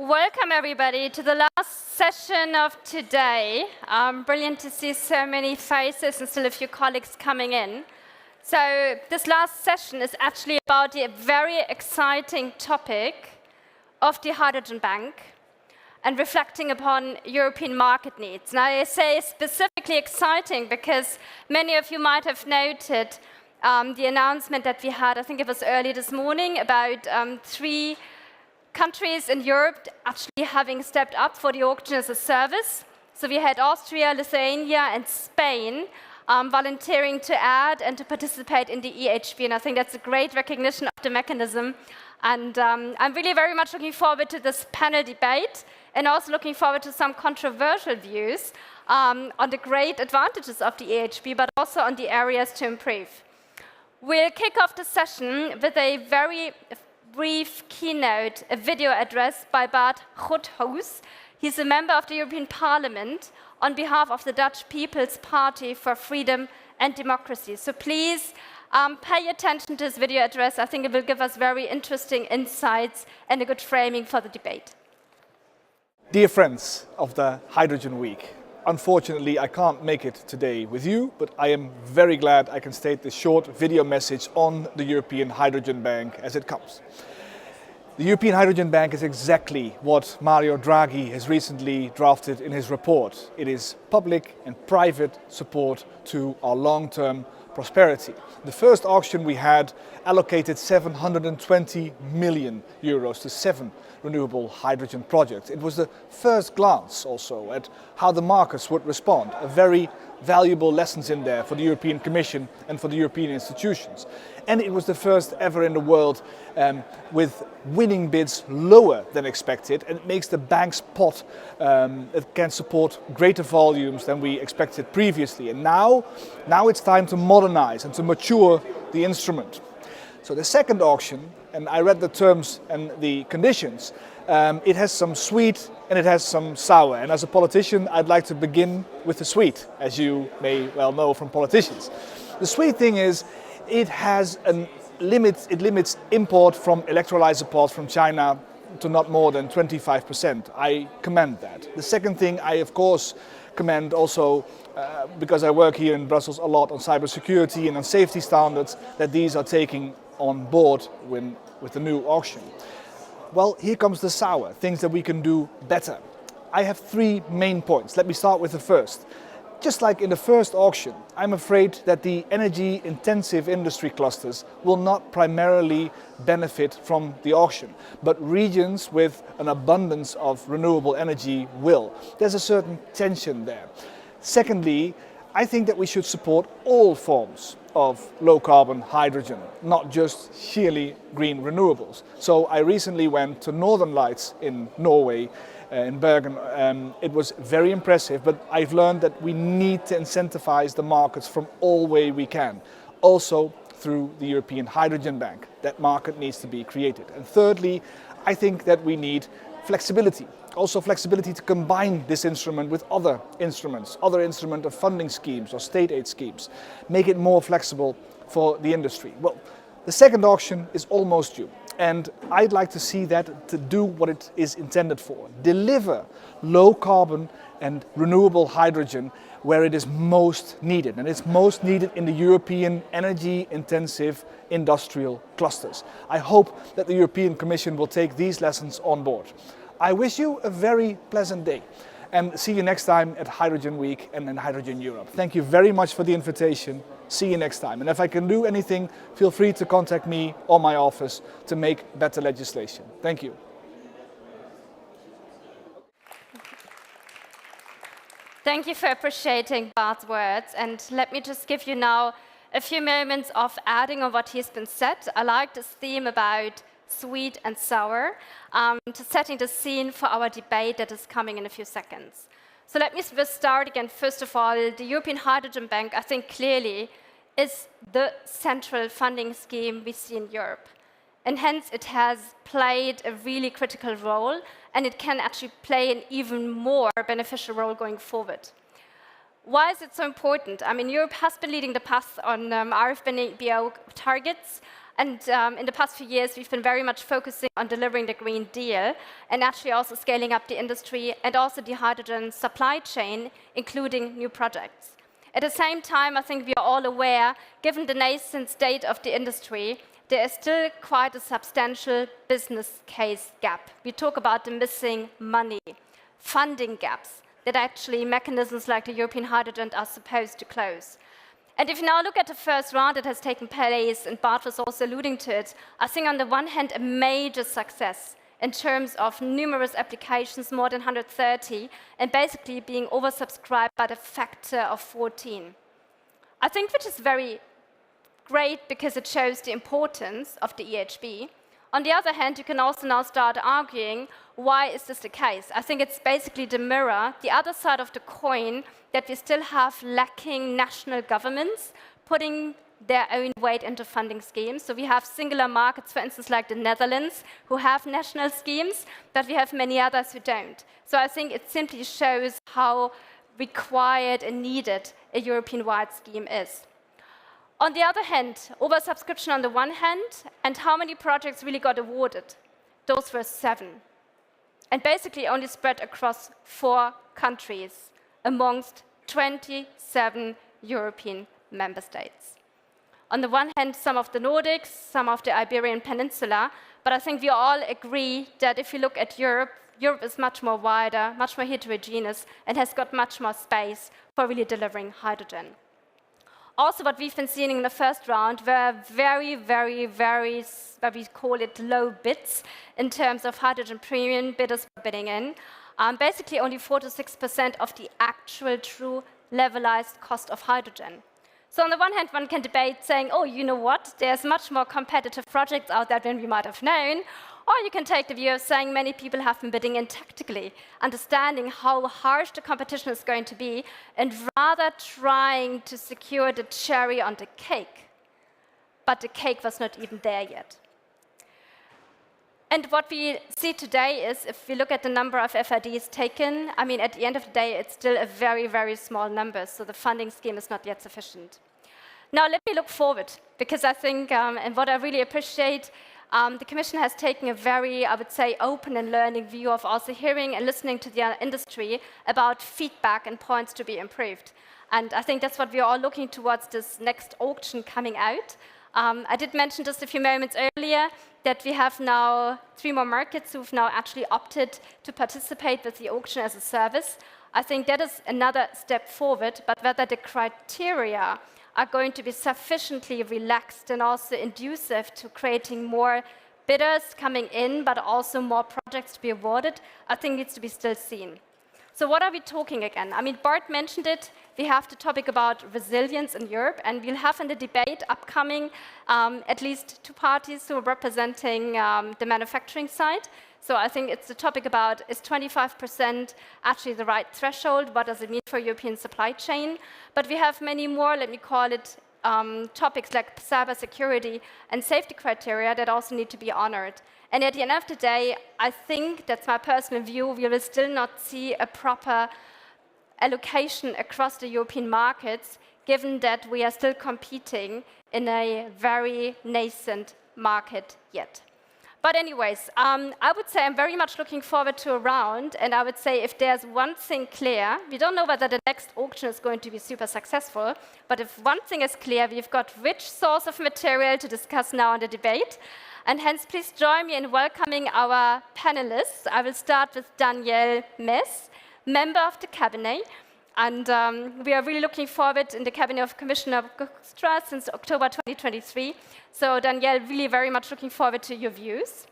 Welcome, everybody, to the last session of today. Brilliant to see so many faces and still a few colleagues coming in. So this last session is actually about the very exciting topic of the hydrogen bank and reflecting upon European market needs. Now, I say specifically exciting because many of you might have noted the announcement that we had, I think it was early this morning, about 3 countries in Europe actually having stepped up for the auction as a service. So we had Austria, Lithuania, and Spain volunteering to add and to participate in the EHB, and I think that's a great recognition of the mechanism. And I'm really very much looking forward to this panel debate, and also looking forward to some controversial views on the great advantages of the EHB, but also on the areas to improve. We'll kick off the session with a very brief keynote, a video address by Bart Groothuis. He's a member of the European Parliament on behalf of the Dutch People's Party for Freedom and Democracy. So please pay attention to this video address. I think it will give us very interesting insights and a good framing for the debate. Dear friends of the Hydrogen Week, unfortunately I can't make it today with you, but I am very glad I can state this short video message on the European Hydrogen Bank as it comes. The European Hydrogen Bank is exactly what Mario Draghi has recently drafted in his report. It is public and private support to our long-term prosperity. The first auction we had allocated 720 million euros to 7 renewable hydrogen projects. It was the first glance also at how the markets would respond. A very valuable lessons in there for the European Commission and for the European institutions. And it was the first ever in the world with winning bids lower than expected, and it makes the bank's pot, it can support greater volumes than we expected previously. And now it's time to modernize and to mature the instrument. So the second auction, and I read the terms and the conditions, it has some sweet and it has some sour. And as a politician, I'd like to begin with the sweet, as you may well know from politicians. The sweet thing is, it has a limit, it limits import from electrolyzer pods from China to not more than 25%. I commend that. The second thing I of course commend also, because I work here in Brussels a lot on cybersecurity and on safety standards, that these are taking on board with the new auction. Well, here comes the sour, things that we can do better. I have 3 main points. Let me start with the first. Just like in the first auction, I'm afraid that the energy-intensive industry clusters will not primarily benefit from the auction, but regions with an abundance of renewable energy will. There's a certain tension there. Secondly, I think that we should support all forms of low-carbon hydrogen, not just sheerly green renewables. So I recently went to Northern Lights in Norway, in Bergen. It was very impressive, but I've learned that we need to incentivize the markets from all way we can, also through the European Hydrogen Bank. That market needs to be created. And thirdly, I think that we need flexibility. Also flexibility to combine this instrument with other instruments of funding schemes or state aid schemes. Make it more flexible for the industry. Well, the second auction is almost due. And I'd like to see that to do what it is intended for. Deliver low carbon and renewable hydrogen where it is most needed. And it's most needed in the European energy intensive industrial clusters. I hope that the European Commission will take these lessons on board. I wish you a very pleasant day and see you next time at Hydrogen Week and in Hydrogen Europe. Thank you very much for the invitation. See you next time. And if I can do anything, feel free to contact me or my office to make better legislation. Thank you. Thank you for appreciating Bart's words. And let me just give you now a few moments of adding on what he's been said. I like this theme about sweet and sour, to setting the scene for our debate that is coming in a few seconds. So let me start again. First of all, the European Hydrogen Bank, I think clearly, is the central funding scheme we see in Europe. And hence it has played a really critical role, and it can actually play an even more beneficial role going forward. Why is it so important? I mean, Europe has been leading the path on RFBO targets, And in the past few years, we've been very much focusing on delivering the Green Deal and actually also scaling up the industry and also the hydrogen supply chain, including new projects. At the same time, I think we are all aware, given the nascent state of the industry, there is still quite a substantial business case gap. We talk about the missing money, funding gaps that actually mechanisms like the European Hydrogen are supposed to close. And if you now look at the first round that has taken place, and Bart was also alluding to it, I think on the one hand, a major success in terms of numerous applications, more than 130, and basically being oversubscribed by the factor of 14. I think which is very great because it shows the importance of the EHB. On the other hand, you can also now start arguing, why is this the case? I think it's basically the mirror, the other side of the coin, that we still have lacking national governments putting their own weight into funding schemes. So we have singular markets, for instance, like the Netherlands, who have national schemes, but we have many others who don't. So I think it simply shows how required and needed a European-wide scheme is. On the other hand, oversubscription on the one hand, and how many projects really got awarded? Those were 7. And basically only spread across 4 countries amongst 27 European member states. On the one hand, some of the Nordics, some of the Iberian Peninsula, but I think we all agree that if you look at Europe, Europe is much more wider, much more heterogeneous, and has got much more space for really delivering hydrogen. Also, what we've been seeing in the first round were very, what we call it, low bids in terms of hydrogen premium bidders bidding in. Basically, only 4 to 6% of the actual true levelized cost of hydrogen. So on the one hand, one can debate saying, oh, you know what, there's much more competitive projects out there than we might have known. Or you can take the view of saying many people have been bidding in tactically, understanding how harsh the competition is going to be, and rather trying to secure the cherry on the cake. But the cake was not even there yet. And what we see today is, if we look at the number of FIDs taken, I mean, at the end of the day, it's still a very small number, so the funding scheme is not yet sufficient. Now, let me look forward, because I think, and what I really appreciate, the Commission has taken a very, I would say, open and learning view of also hearing and listening to the industry about feedback and points to be improved. And I think that's what we are all looking towards this next auction coming out. I did mention just a few moments earlier that we have now 3 more markets who've now actually opted to participate with the auction as a service. I think that is another step forward, but whether the criteria are going to be sufficiently relaxed and also inducive to creating more bidders coming in, but also more projects to be awarded, I think needs to be still seen. So what are we talking again? I mean, Bart mentioned it. We have the topic about resilience in Europe, and we'll have in the debate upcoming at least 2 parties who are representing the manufacturing side. So I think it's the topic about, is 25% actually the right threshold? What does it mean for European supply chain? But we have many more, let me call it, topics like cybersecurity and safety criteria that also need to be honored. And at the end of the day, I think, that's my personal view, we will still not see a proper allocation across the European markets, given that we are still competing in a very nascent market yet. But anyways, I would say I'm very much looking forward to a round, and I would say if there's one thing clear, we don't know whether the next auction is going to be super successful, but if one thing is clear, we've got rich source of material to discuss now in the debate, and hence please join me in welcoming our panelists. I will start with Daniel Mess, member of the Cabinet, and we are really looking forward in the Cabinet of Commissioner Hoekstra since October 2023. So Daniel, really very much looking forward to your views.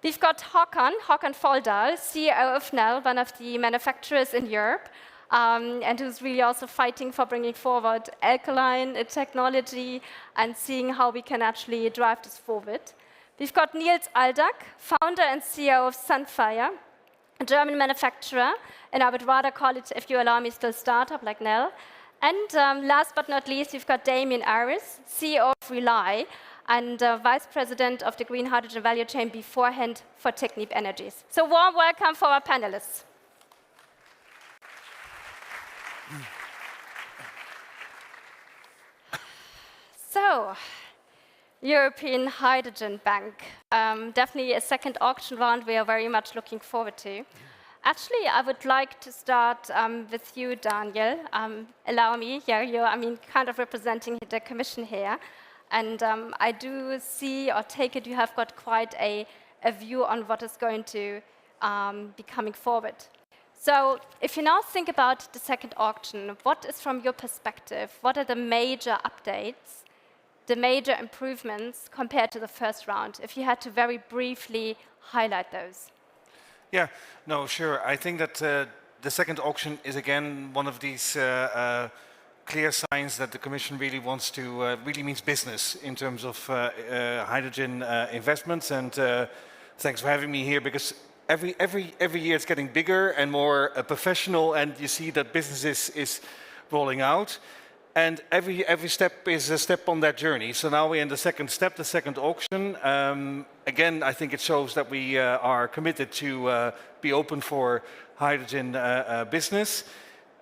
We've got Håkon Volldal, CEO of Nel, one of the manufacturers in Europe, and who's really also fighting for bringing forward alkaline technology and seeing how we can actually drive this forward. We've got Nils Aldag, founder and CEO of Sunfire, a German manufacturer, and I would rather call it, if you allow me, still startup like Nel. And last but not least, we've got Damien, Eyriès, CEO of Rely, and Vice President of the Green Hydrogen Value Chain beforehand for Technip Energies. So warm welcome for our panelists. So, European Hydrogen Bank. Definitely a second auction round we are very much looking forward to. Actually, I would like to start with you, Daniel. Allow me, you're kind of representing the Commission here. And I do see or take it you have got quite a view on what is going to be coming forward. So if you now think about the second auction, what is from your perspective, what are the major updates, the major improvements compared to the first round, if you had to very briefly highlight those? Yeah, no, sure. I think that the second auction is again one of these clear signs that the Commission really wants to, really means business in terms of hydrogen investments. And thanks for having me here, because every year it's getting bigger and more professional, and you see that business is rolling out. And every step is a step on that journey. So now we're in the second step, the second auction. Again, I think it shows that we are committed to be open for hydrogen business.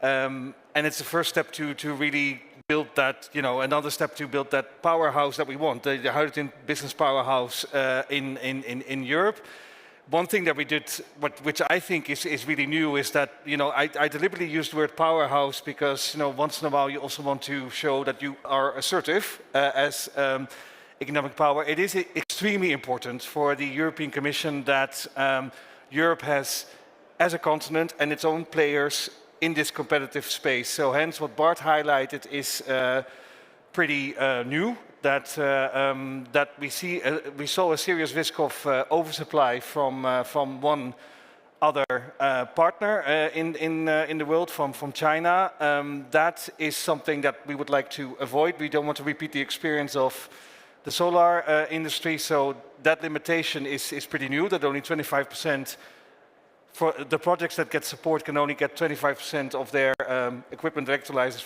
And it's the first step to really build that, another step to build that powerhouse that we want, the hydrogen business powerhouse in Europe. One thing that we did, which I think is really new, is that I deliberately used the word powerhouse because once in a while you also want to show that you are assertive as economic power. It is extremely important for the European Commission that Europe has, as a continent, and its own players in this competitive space. So hence what Bart highlighted is pretty new. That we saw a serious risk of oversupply from one other partner in the world, from China. That is something that we would like to avoid. We don't want to repeat the experience of the solar industry. So that limitation is pretty new. That only 25%. For the projects that get support can only get 25% of their equipment electrolyzers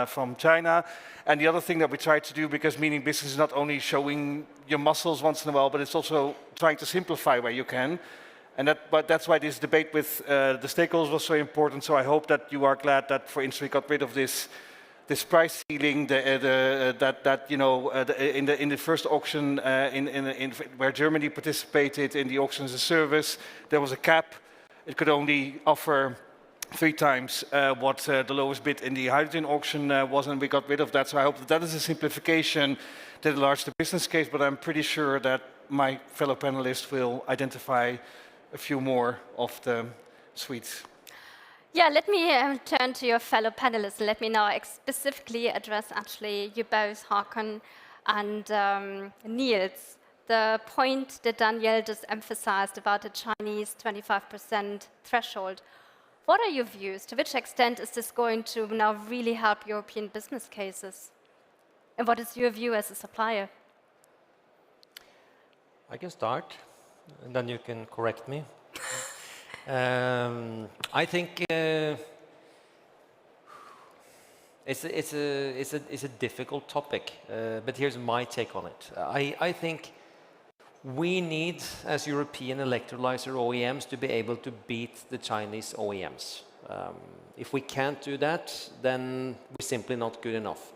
from China. And the other thing that we try to do, because meaning business is not only showing your muscles once in a while, but it's also trying to simplify where you can. And that's why this debate with the stakeholders was so important. So I hope that you are glad that, for instance, we got rid of this price ceiling in the first auction where Germany participated in the auction as a service. There was a cap. It could only offer 3 times what the lowest bid in the hydrogen auction was, and we got rid of that. So I hope that is a simplification that enlarges the business case, but I'm pretty sure that my fellow panelists will identify a few more of the sweets. Yeah, let me turn to your fellow panelists, and let me now specifically address actually you both, Håkon and Nils. The point that Daniel just emphasized about the Chinese 25% threshold. What are your views? To which extent is this going to now really help European business cases? And what is your view as a supplier? I can start, and then you can correct me. I think it's a difficult topic, but here's my take on it. I think we need, as European electrolyzer OEMs, to be able to beat the Chinese OEMs. If we can't do that, then we're simply not good enough.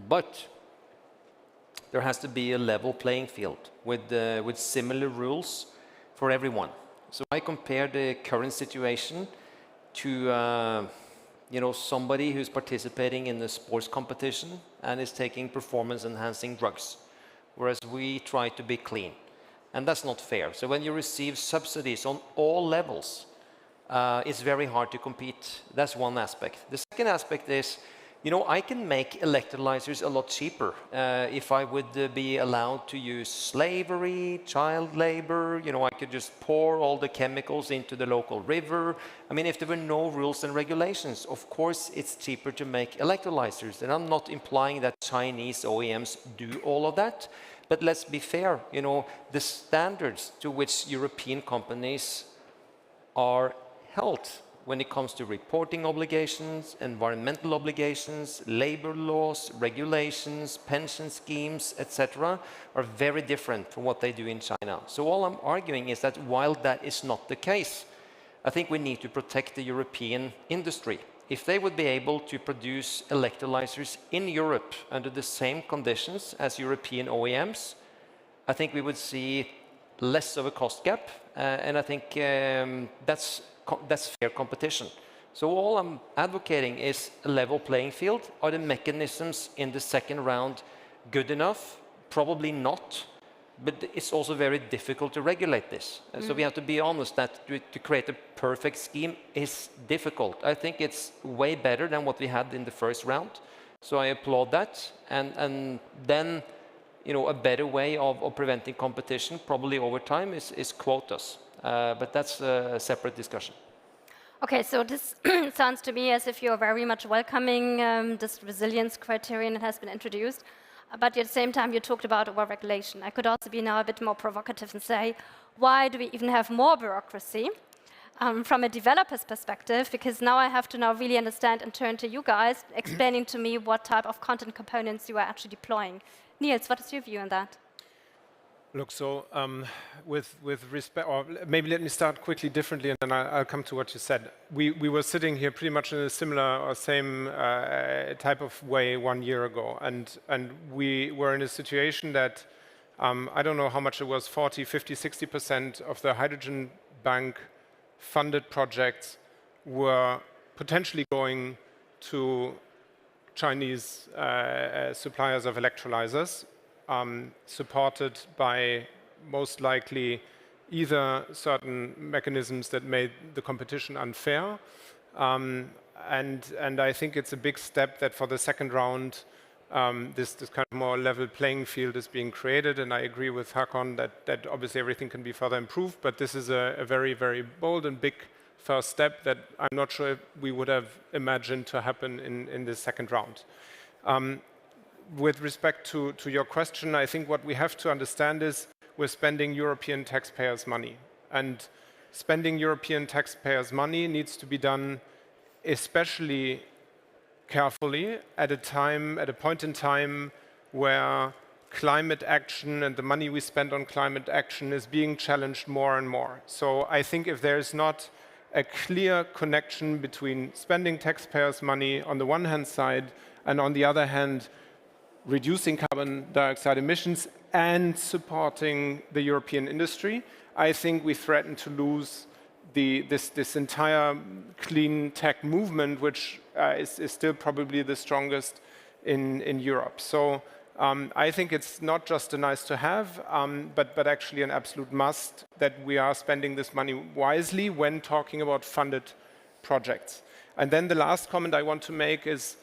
But there has to be a level playing field with similar rules for everyone. So I compare the current situation to somebody who's participating in a sports competition and is taking performance-enhancing drugs, whereas we try to be clean. And that's not fair. So when you receive subsidies on all levels, it's very hard to compete. That's one aspect. The second aspect is, I can make electrolyzers a lot cheaper if I would be allowed to use slavery, child labor. I could just pour all the chemicals into the local river. I mean, if there were no rules and regulations, of course it's cheaper to make electrolyzers. And I'm not implying that Chinese OEMs do all of that. But let's be fair, the standards to which European companies are held when it comes to reporting obligations, environmental obligations, labor laws, regulations, pension schemes, etc., are very different from what they do in China. So all I'm arguing is that while that is not the case, I think we need to protect the European industry. if they would be able to produce electrolyzers in Europe under the same conditions as European OEMs, I think we would see less of a cost gap, and I think that's fair competition. So all I'm advocating is a level playing field. Are the mechanisms in the second round good enough? Probably not, but it's also very difficult to regulate this. So we have to be honest that to create a perfect scheme is difficult. I think it's way better than what we had in the first round. So I applaud that. And then, you know, a better way of preventing competition, probably over time, is quotas. But that's a separate discussion. Okay, so this sounds to me as if you're very much welcoming this resilience criterion that has been introduced. But at the same time, you talked about over-regulation. I could also be now a bit more provocative and say, why do we even have more bureaucracy from a developer's perspective? Because now I have to now really understand and turn to you guys, explaining to me what type of content components you are actually deploying. Nils, what is your view on that? Look, so with respect, or maybe let me start quickly differently, and then I'll come to what you said. We were sitting here pretty much in a similar or same type of way 1 year ago, and we were in a situation that I don't know how much it was, 40, 50, 60% of the hydrogen bank funded projects were potentially going to Chinese suppliers of electrolyzers. Supported by most likely either certain mechanisms that made the competition unfair, and I think it's a big step that for the second round this kind of more level playing field is being created, and I agree with Håkon that obviously everything can be further improved, but this is a very, very bold and big first step that I'm not sure we would have imagined to happen in the second round. With respect to your question, I think what we have to understand is we're spending European taxpayers' money. And spending European taxpayers' money needs to be done especially carefully at a point in time where climate action and the money we spend on climate action is being challenged more and more. So I think if there is not a clear connection between spending taxpayers' money on the one hand side and on the other hand reducing carbon dioxide emissions and supporting the European industry, I think we threaten to lose this entire clean tech movement, which is still probably the strongest in Europe. So I think it's not just a nice to have, but actually an absolute must that we are spending this money wisely when talking about funded projects. And then the last comment I want to make is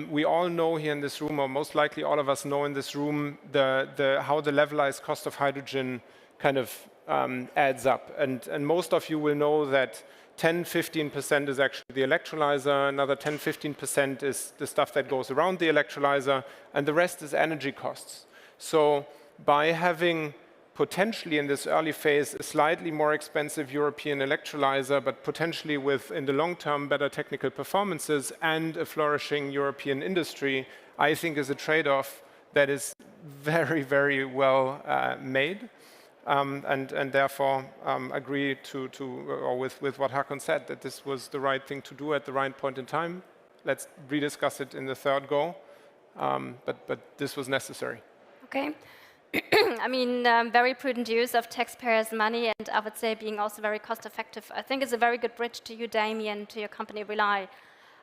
we all know here in this room, or most likely all of us know in this room, how the levelized cost of hydrogen kind of adds up. And most of you will know that 10-15% is actually the electrolyzer, another 10-15% is the stuff that goes around the electrolyzer, and the rest is energy costs. So by having potentially in this early phase a slightly more expensive European electrolyzer, but potentially with, in the long term, better technical performances and a flourishing European industry, I think is a trade-off that is very, very well made. And therefore agree with what Håkon said, that this was the right thing to do at the right point in time. Let's rediscuss it in the third go, but this was necessary. Okay. I mean, very prudent use of taxpayers' money, and I would say being also very cost-effective. I think it's a very good bridge to you, Damien, to your company, Rely.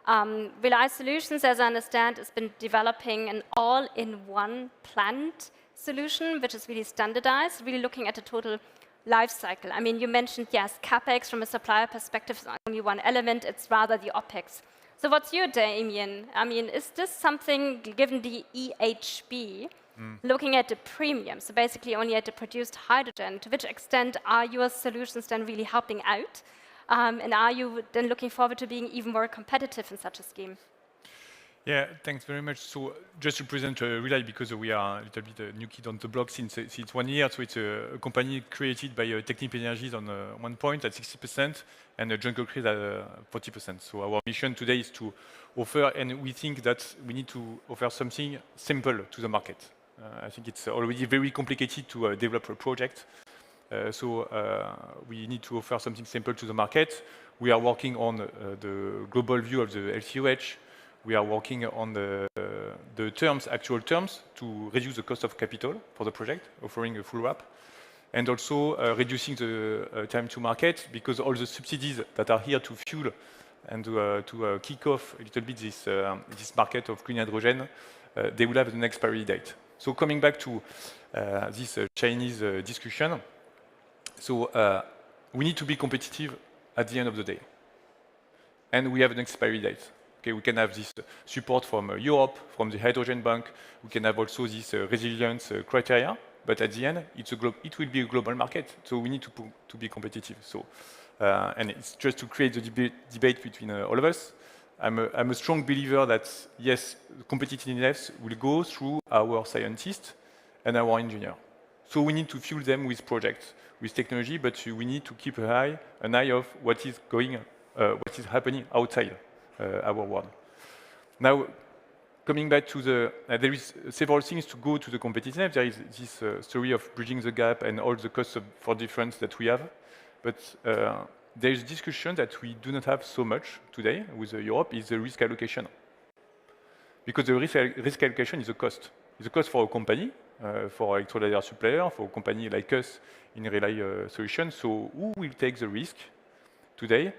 Rely Solutions, as I understand, has been developing an all-in-one plant solution, which is really standardized, really looking at the total life cycle. I mean, you mentioned, yes, CapEx from a supplier perspective is only one element, it's rather the OpEx. So what's your, Damien? I mean, is this something, given the EHB, looking at the premium, so basically only at the produced hydrogen, to which extent are your solutions then really helping out? And are you then looking forward to being even more competitive in such a scheme? Yeah, thanks very much. So just to present Rely, because we are a little bit a new kid on the block since 1 year. So it's a company created by Technip Energies on one point at 60% and Jungle Creek at 40%. So our mission today is to offer, and we think that we need to offer something simple to the market. I think it's already very complicated to develop a project. We need to offer something simple to the market. We are working on the global view of the LCOH. We are working on the actual terms, to reduce the cost of capital for the project, offering a full wrap, and also reducing the time to market, because all the subsidies that are here to fuel and to kick off a little bit this market of green hydrogen, they will have an expiry date. So coming back to this Chinese discussion, we need to be competitive at the end of the day. And we have an expiry date. Okay, we can have this support from Europe, from the Hydrogen Bank. We can have also this resilience criteria. But at the end, it will be a global market. So we need to be competitive. And it's just to create the debate between all of us. I'm a strong believer that, yes, competitiveness will go through our scientists and our engineers. So we need to fuel them with projects, with technology, but we need to keep an eye of what is happening outside our world. Now, coming back to there is several things to go to the competitiveness. There is this story of bridging the gap and all the costs for difference that we have. But there is discussion that we do not have so much today with Europe, is the risk allocation. Because the risk allocation is a cost. It's a cost for a company, for an electrolyzer supplier, for a company like us in Relay Solutions. So who will take the risk today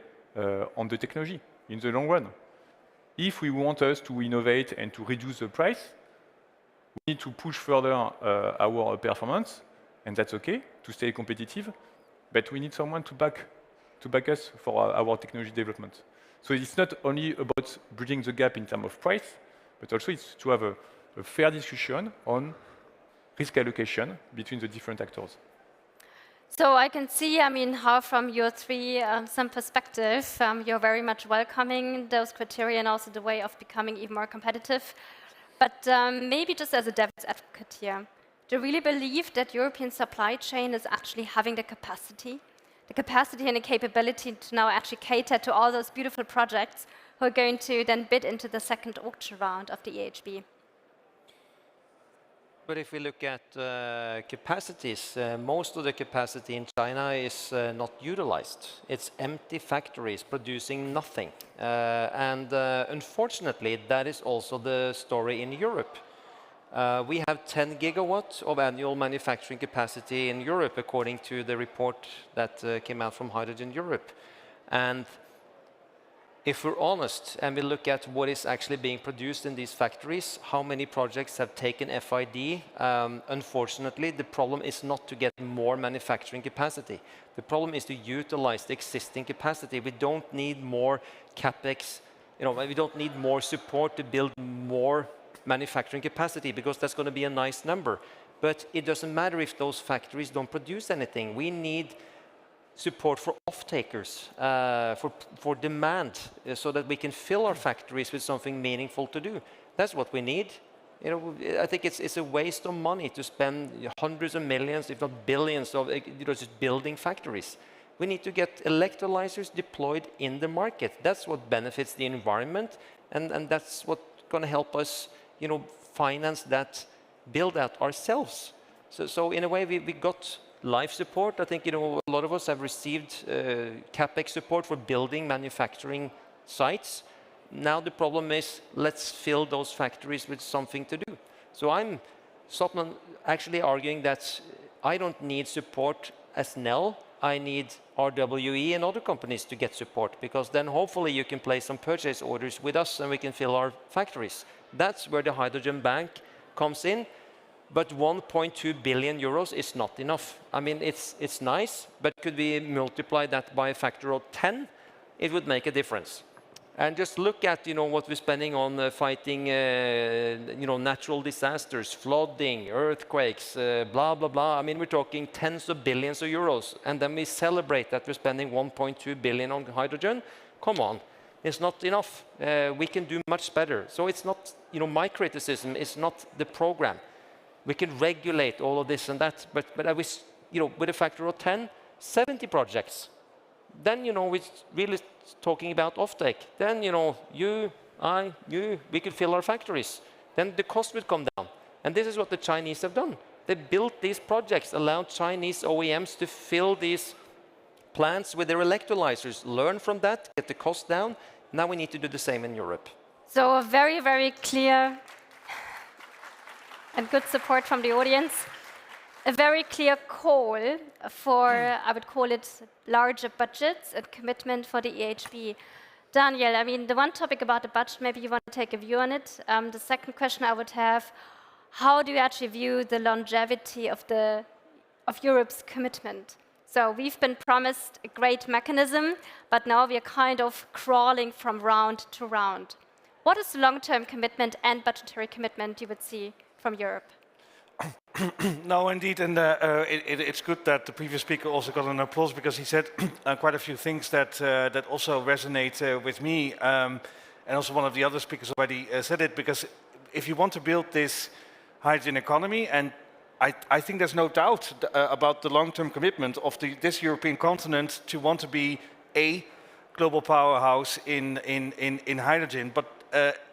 on the technology in the long run? If we want us to innovate and to reduce the price, we need to push further our performance, and that's okay, to stay competitive, but we need someone to back us for our technology development. So it's not only about bridging the gap in terms of price, but also it's to have a fair discussion on risk allocation between the different actors. So I can see, how from your some perspectives, you're very much welcoming those criteria and also the way of becoming even more competitive. But maybe just as a devil's advocate here, do you really believe that European supply chain is actually having the capacity and the capability to now actually cater to all those beautiful projects who are going to then bid into the second auction round of the EHB? But if we look at capacities, most of the capacity in China is not utilized. It's empty factories producing nothing. Unfortunately, that is also the story in Europe. We have 10 gigawatts of annual manufacturing capacity in Europe, according to the report that came out from Hydrogen Europe. And if we're honest and we look at what is actually being produced in these factories, how many projects have taken FID, unfortunately, the problem is not to get more manufacturing capacity. The problem is to utilize the existing capacity. We don't need more CapEx, we don't need more support to build more manufacturing capacity, because that's going to be a nice number. But it doesn't matter if those factories don't produce anything. We need support for off-takers, for demand, so that we can fill our factories with something meaningful to do. That's what we need. I think it's a waste of money to spend hundreds of millions, if not billions, of just building factories. We need to get electrolyzers deployed in the market. That's what benefits the environment, and that's what's going to help us, finance that build out ourselves. So in a way, we got life support. I think, a lot of us have received CapEx support for building manufacturing sites. Now the problem is, let's fill those factories with something to do. So I'm, Sopna, actually arguing that I don't need support as Nel. I need RWE and other companies to get support, because then hopefully you can place some purchase orders with us and we can fill our factories. That's where the Hydrogen Bank comes in. But 1.2 billion euros is not enough. It's nice, but could we multiply that by a factor of 10? It would make a difference. And just look at, what we're spending on fighting, natural disasters, flooding, earthquakes, blah, blah, blah. We're talking tens of billions of euros. And then we celebrate that we're spending 1.2 billion on hydrogen. Come on, it's not enough. We can do much better. So it's not, my criticism is not the program. We can regulate all of this and that, but I wish, with a factor of 10, 70 projects. Then, we're really talking about offtake. Then, we could fill our factories. Then the cost would come down. And this is what the Chinese have done. They built these projects, allowed Chinese OEMs to fill these plants with their electrolyzers, learn from that, get the cost down. Now we need to do the same in Europe. So a very, very clear and good support from the audience. A very clear call for, I would call it, larger budgets and commitment for the EHB. Daniel, I mean, the one topic about the budget, maybe you want to take a view on it. The second question I would have, how do you actually view the longevity of Europe's commitment? So we've been promised a great mechanism, but now we are kind of crawling from round to round. What is the long-term commitment and budgetary commitment you would see from Europe? No, indeed, and it's good that the previous speaker also got an applause because he said quite a few things that also resonate with me, and also one of the other speakers already said it, because if you want to build this hydrogen economy, and I think there's no doubt about the long-term commitment of this European continent to want to be a global powerhouse in hydrogen, but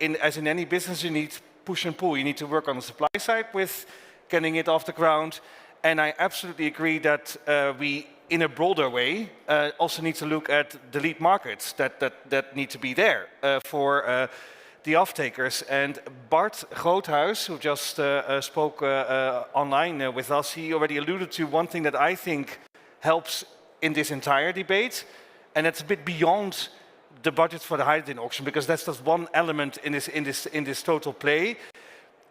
as in any business, you need push and pull. You need to work on the supply side with getting it off the ground. And I absolutely agree that we, in a broader way, also need to look at the lead markets that need to be there for the off-takers. And Bart Groothuis, who just spoke online with us, he already alluded to one thing that I think helps in this entire debate, and it's a bit beyond the budget for the hydrogen auction, because that's just one element in this total play.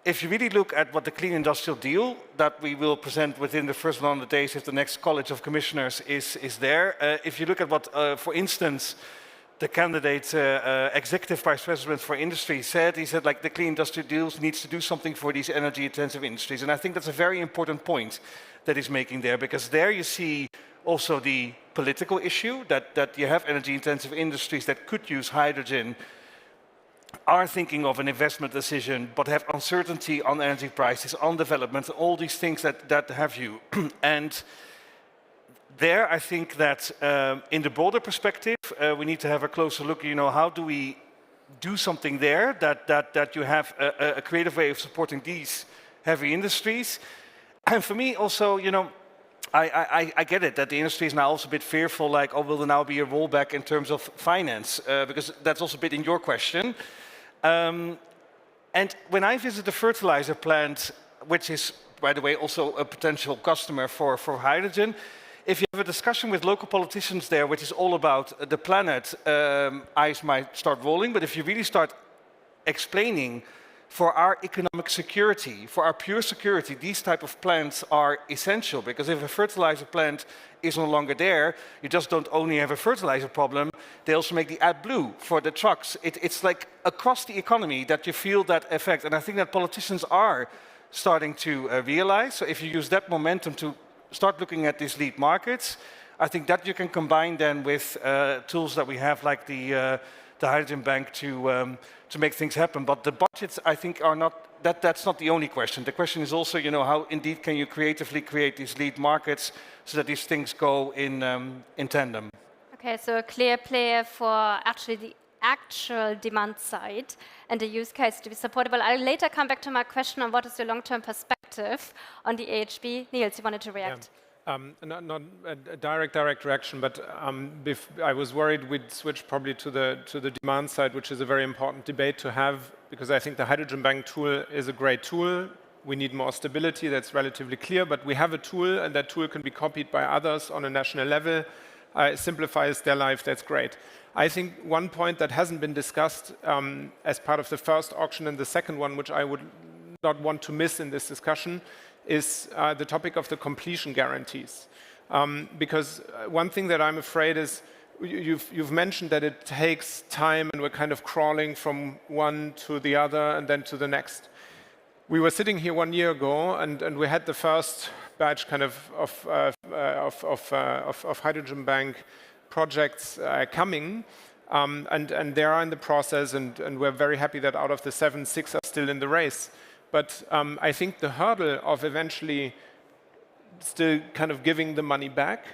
If you really look at what the Clean Industrial Deal that we will present within the first 100 days if the next College of Commissioners is there, if you look at what, for instance, the candidate Executive Vice President for Industry said, he said, like, the Clean Industrial Deal needs to do something for these energy-intensive industries. And I think that's a very important point that he's making there, because there you see also the political issue that you have energy-intensive industries that could use hydrogen, are thinking of an investment decision, but have uncertainty on energy prices, on development, all these things that have you. And there, I think that in the broader perspective, we need to have a closer look. You know, how do we do something there that you have a creative way of supporting these heavy industries? And for me, also, you know, I get it that the industry is now also a bit fearful, like, oh, will there now be a rollback in terms of finance? Because that's also a bit in your question. And when I visit the fertilizer plant, which is, by the way, also a potential customer for hydrogen, if you have a discussion with local politicians there, which is all about the planet, eyes might start rolling. But if you really start explaining for our economic security, for our pure security, these type of plants are essential, because if a fertilizer plant is no longer there, you just don't only have a fertilizer problem, they also make the AdBlue for the trucks. It's like across the economy that you feel that effect, and I think that politicians are starting to realize. So if you use that momentum to start looking at these lead markets, I think that you can combine then with tools that we have, like the Hydrogen Bank, to make things happen. But the budgets, I think, are not, that's not the only question. The question is also, you know, how indeed can you creatively create these lead markets so that these things go in tandem. Okay, so a clear player for actually the actual demand side and the use case to be supportable. I'll later come back to my question on what is your long-term perspective on the EHB. Nils, you wanted to react? Yeah. Not a direct reaction, but I was worried we'd switch probably to the demand side, which is a very important debate to have, because I think the Hydrogen Bank tool is a great tool. We need more stability, that's relatively clear, but we have a tool, and that tool can be copied by others on a national level. It simplifies their life, that's great. I think one point that hasn't been discussed as part of the first auction and the second one, which I would not want to miss in this discussion, is the topic of the completion guarantees. Because one thing that I'm afraid is, you've mentioned that it takes time and we're kind of crawling from one to the other and then to the next. We were sitting here 1 year ago and we had the first batch kind of Hydrogen Bank projects coming, and they are in the process, and we're very happy that out of the 7, 6 are still in the race. But I think the hurdle of eventually still kind of giving the money back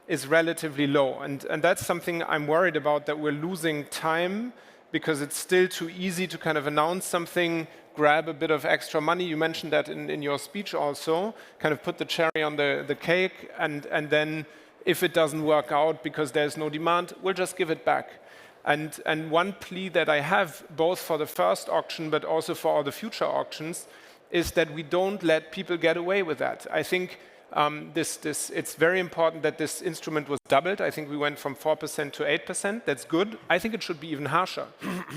is relatively low. And that's something I'm worried about, that we're losing time because it's still too easy to kind of announce something, grab a bit of extra money. You mentioned that in your speech also, kind of put the cherry on the cake, and then if it doesn't work out because there's no demand, we'll just give it back. And one plea that I have, both for the first auction but also for all the future auctions, is that we don't let people get away with that. I think it's very important that this instrument was doubled. I think we went from 4% to 8%. That's good. I think it should be even harsher.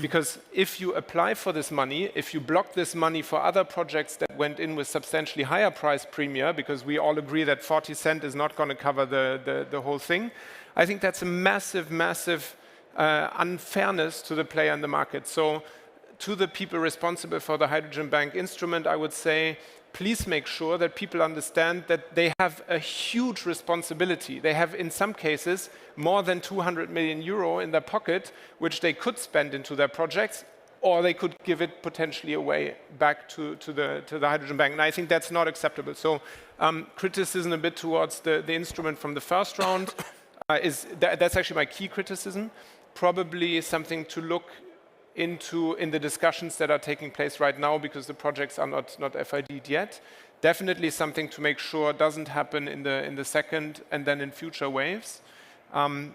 Because if you apply for this money, if you block this money for other projects that went in with substantially higher price premia, because we all agree that 40 cents is not going to cover the whole thing, I think that's a massive, massive unfairness to the player in the market. So to the people responsible for the Hydrogen Bank instrument, I would say, please make sure that people understand that they have a huge responsibility. They have, in some cases, more than 200 million euro in their pocket, which they could spend into their projects, or they could give it potentially away back to the Hydrogen Bank. And I think that's not acceptable. So criticism a bit towards the instrument from the first round that's actually my key criticism. Probably something to look into in the discussions that are taking place right now, because the projects are not FID'd yet. Definitely something to make sure doesn't happen in the second and then in future waves. And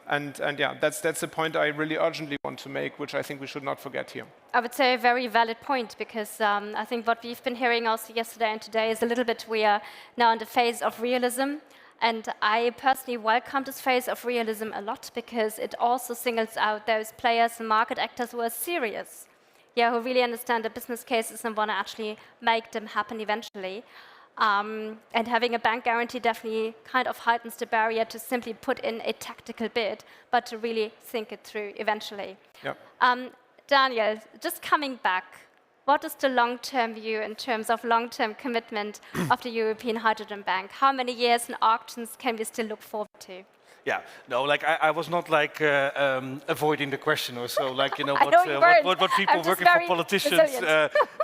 yeah, that's a point I really urgently want to make, which I think we should not forget here. I would say a very valid point, because I think what we've been hearing also yesterday and today is a little bit we are now in the phase of realism. And I personally welcome this phase of realism a lot, because it also singles out those players and market actors who are serious, who really understand the business cases and want to actually make them happen eventually. And having a bank guarantee definitely kind of heightens the barrier to simply put in a tactical bid, but to really think it through eventually. Yep. Daniel, just coming back, what is the long-term view in terms of long-term commitment of the European Hydrogen Bank? How many years and auctions can we still look forward to? Yeah, no, like I was not like avoiding the question or so, like, you know, what people working for politicians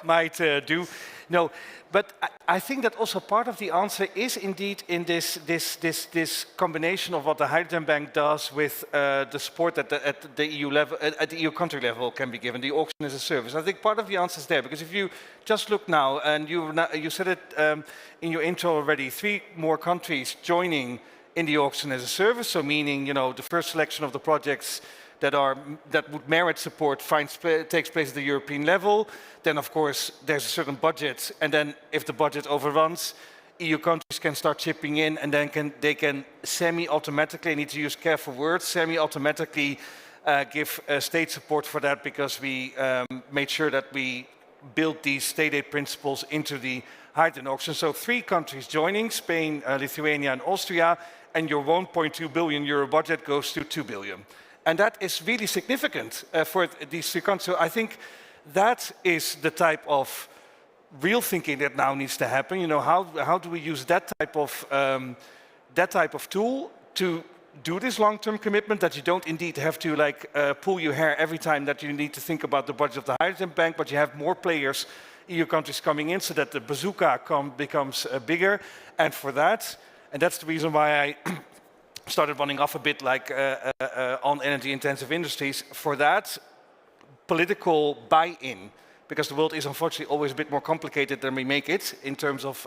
might do. No, but I think that also part of the answer is indeed in this combination of what the Hydrogen Bank does with the support at the EU level, at the EU country level can be given, the auction as a service. I think part of the answer is there, because if you just look now, and you said it in your intro already, 3 more countries joining in the auction as a service, so meaning, you know, the first selection of the projects that would merit support takes place at the European level. Then, of course, there's a certain budget, and then if the budget overruns, EU countries can start chipping in, and then they can semi-automatically, I need to use careful words, semi-automatically give state support for that, because we made sure that we built these state aid principles into the hydrogen auction. So 3 countries joining, Spain, Lithuania and Austria, and your 1.2 billion euro budget goes to 2 billion. And that is really significant for these 3 countries. So I think that is the type of real thinking that now needs to happen. You know, how do we use that type of tool to do this long-term commitment, that you don't indeed have to like pull your hair every time that you need to think about the budget of the Hydrogen Bank, but you have more players, EU countries coming in, so that the bazooka becomes bigger. And for that, and that's the reason why I started running off a bit like on energy-intensive industries, for that political buy-in, because the world is unfortunately always a bit more complicated than we make it in terms of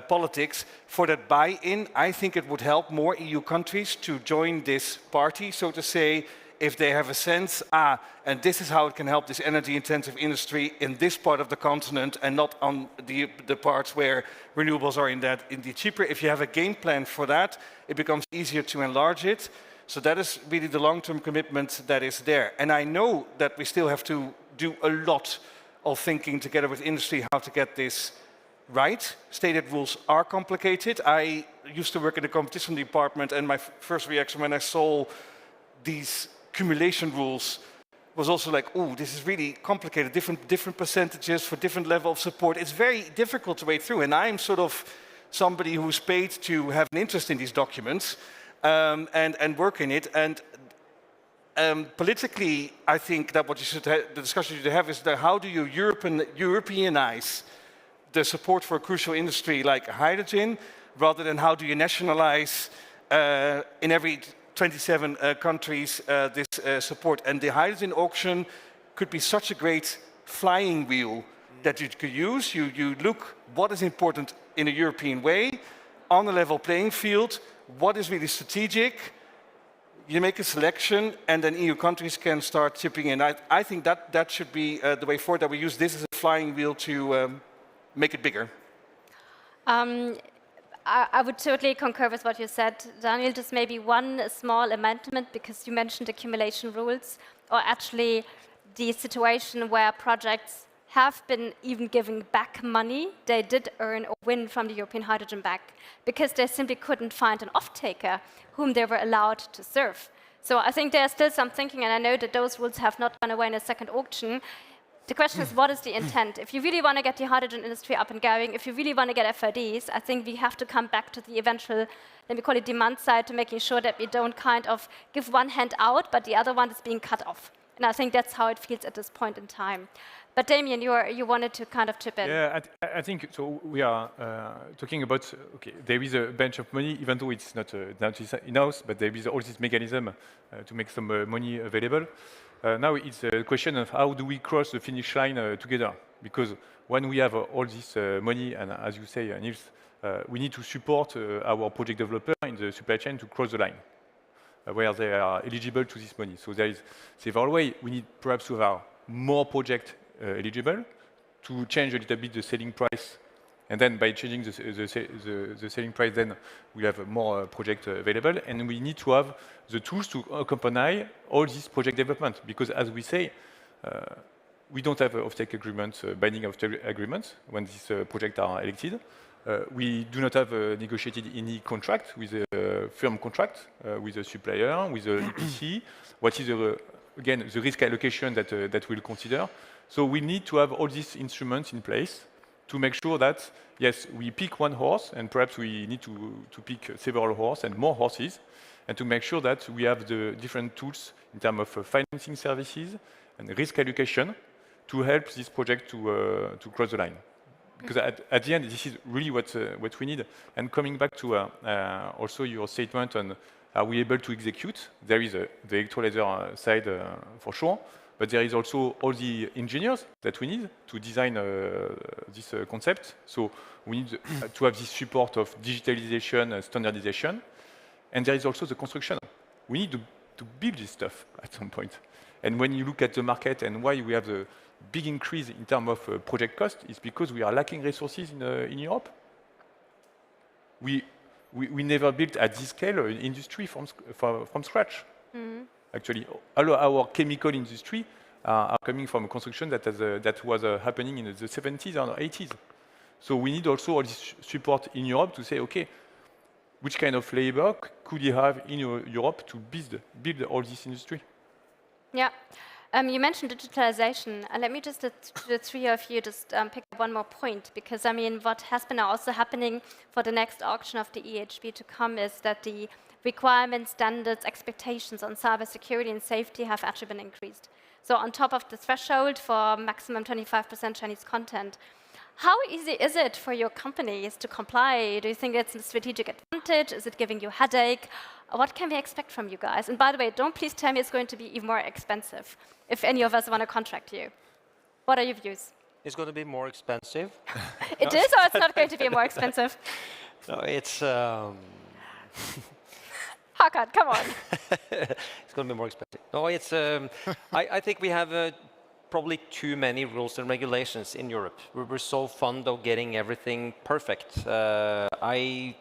politics. For that buy-in, I think it would help more EU countries to join this party, so to say, if they have a sense, and this is how it can help this energy-intensive industry in this part of the continent, and not on the parts where renewables are indeed cheaper. If you have a game plan for that, it becomes easier to enlarge it. So that is really the long-term commitment that is there. And I know that we still have to do a lot of thinking together with industry how to get this right. Stated rules are complicated. I used to work in the competition department, and my first reaction when I saw these accumulation rules was also like, oh, this is really complicated, different percentages for different level of support. It's very difficult to wade through, and I'm sort of somebody who's paid to have an interest in these documents and work in it. And politically, I think that what you should the discussion you should have is that how do you Europeanize the support for a crucial industry like hydrogen, rather than how do you nationalize in every 27 countries this support. And the hydrogen auction could be such a great flying wheel that you could use. You look what is important in a European way, on a level playing field, what is really strategic. You make a selection, and then EU countries can start chipping in. I think that should be the way forward, that we use this as a flying wheel to make it bigger. I would totally concur with what you said, Daniel. Just maybe one small amendment, because you mentioned accumulation rules, or actually the situation where projects have been even giving back money they did earn or win from the European Hydrogen Bank, because they simply couldn't find an off-taker whom they were allowed to serve. So I think there's still some thinking, and I know that those rules have not gone away in a second auction. The question is, what is the intent? If you really want to get the hydrogen industry up and going, if you really want to get FIDs, I think we have to come back to the eventual, let me call it demand side, to making sure that we don't kind of give one hand out, but the other one is being cut off. And I think that's how it feels at this point in time. But Damien, you wanted to kind of chip in. Yeah, I think so. We are talking about, okay, there is a bunch of money, even though it's not in-house, but there is all this mechanism to make some money available. Now it's a question of how do we cross the finish line together? Because when we have all this money, and as you say, Nils, we need to support our project developer in the supply chain to cross the line, where they are eligible to this money. So there is several ways. We need perhaps to have more projects eligible, to change a little bit the selling price, and then by changing the selling price, then we have more projects available, and we need to have the tools to accompany all this project development, because as we say, we don't have offtake agreements, binding offtake agreements when these projects are elected. We do not have negotiated any contract with a firm contract with a supplier, with a EPC. What is again the risk allocation that we'll consider? So we need to have all these instruments in place to make sure that, yes, we pick one horse, and perhaps we need to pick several horses and more horses, and to make sure that we have the different tools in terms of financing services and risk allocation to help this project to cross the line. Because at the end, this is really what we need. And coming back to also your statement on are we able to execute, there is the electrolyzer side for sure, but there is also all the engineers that we need to design this concept. So we need to have this support of digitalization, standardization, and there is also the construction. We need to build this stuff at some point. And when you look at the market and why we have the big increase in terms of project cost, is because we are lacking resources in Europe. We never built at this scale an industry from scratch. Mm-hmm. Actually, all our chemical industry are coming from a construction that was happening in the 70s or 80s. So we need also all this support in Europe to say, okay, which kind of labor could you have in Europe to build all this industry? Yeah. You mentioned digitalization, and let me just, the three of you, just pick up one more point, because I mean, what has been also happening for the next auction of the EHB to come is that the requirements, standards, expectations on cybersecurity and safety have actually been increased. So on top of the threshold for maximum 25% Chinese content, how easy is it for your companies to comply? Do you think it's a strategic advantage? Is it giving you a headache? What can we expect from you guys? And by the way, don't please tell me it's going to be even more expensive if any of us want to contract you. What are your views? It's going to be more expensive. It is, or it's not going to be more expensive? No, it's... Håkon, come on. It's going to be more expensive. No, it's... I think we have probably too many rules and regulations in Europe. We're so fond of getting everything perfect. I